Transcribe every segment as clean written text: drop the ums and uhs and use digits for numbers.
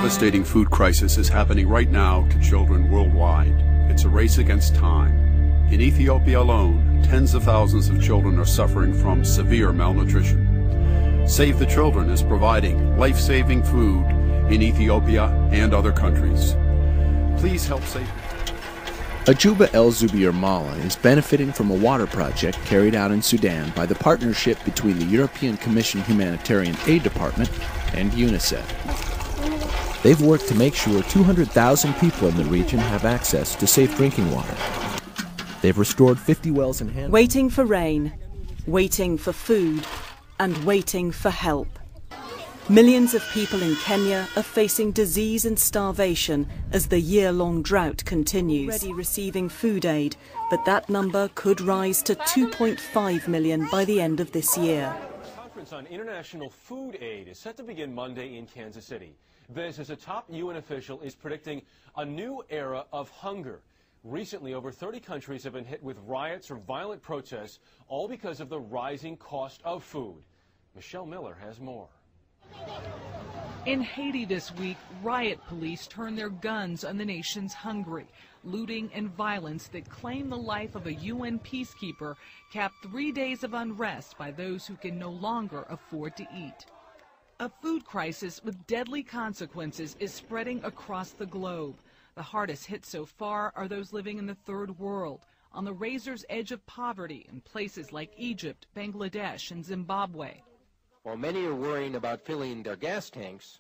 devastating food crisis is happening right now to children worldwide. It's a race against time. In Ethiopia alone, tens of thousands of children are suffering from severe malnutrition. Save the Children is providing life-saving food in Ethiopia and other countries. Please help save. Ajuba El Zubair Mala is benefiting from a water project carried out in Sudan by the partnership between the European Commission Humanitarian Aid Department and UNICEF. They've worked to make sure 200,000 people in the region have access to safe drinking water. They've restored 50 wells in hand. Waiting for rain, waiting for food, and waiting for help. Millions of people in Kenya are facing disease and starvation as the year-long drought continues. Already receiving food aid, but that number could rise to 2.5 million by the end of this year. The conference on international food aid is set to begin Monday in Kansas City. This, as a top UN official is predicting a new era of hunger. Recently, over 30 countries have been hit with riots or violent protests, all because of the rising cost of food. Michelle Miller has more. In Haiti this week, riot police turned their guns on the nation's hungry. Looting and violence that claim the life of a UN peacekeeper capped 3 days of unrest by those who can no longer afford to eat. A food crisis with deadly consequences is spreading across the globe. The hardest hit so far are those living in the third world, on the razor's edge of poverty in places like Egypt, Bangladesh, and Zimbabwe. While many are worrying about filling their gas tanks,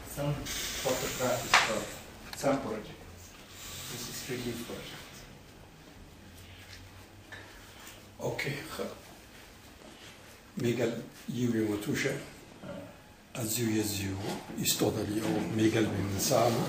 some photographs for some project. This is relief project. Okay, Miguel Yui Matusha, Azuyazu, Istodalio, Miguel Binsama.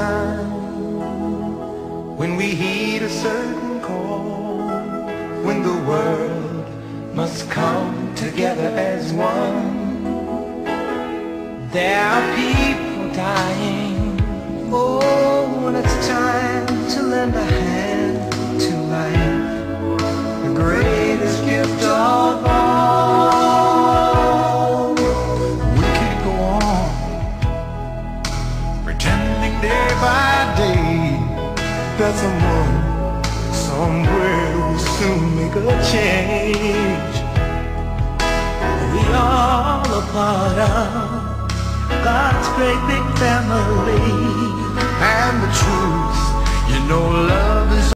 time when we heed a certain call, when the world must come together as one. There are people dying. Oh, when it's time to lend a hand to life, the greatest gift of all. We can't go on pretending day by day that someone somewhere will soon make a change. We all a part of God's great big family, and the truth, you know, love is